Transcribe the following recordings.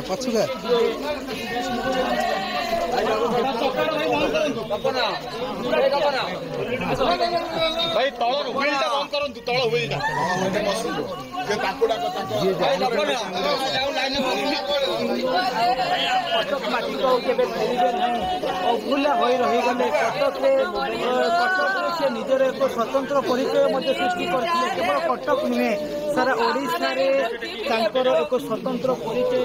पछुगा भाई तल व्हील टा बंद करंतु तल व्हील टा जे ताकुडा कथा कटक माटी को केबे फेरिबे नहीं अभूला होई रही गले कटक से निजर एक स्वतंत्र परिचय मध्य सृष्टि करथिले केवल कटक नुहे सारा ओडिशा रे तांकर एक स्वतंत्र परिचय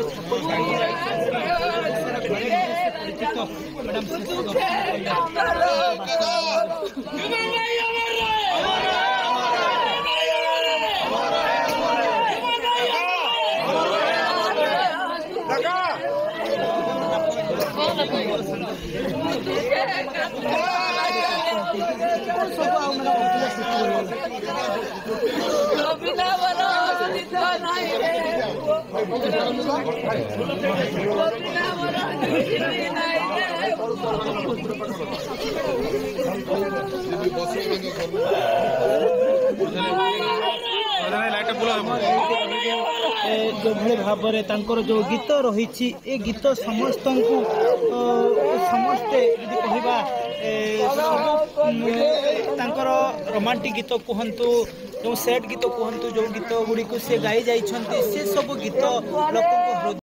छाप छाड़ी परिचित मैडम जो भाव में जो गीत रही ए गीत समस्त समस्ते कहवा रोमांटिक गीत कहतु जो सैड गीत कहतु जो गीत गुड़ी से गाई जाइछन्ति से सब गीत लोक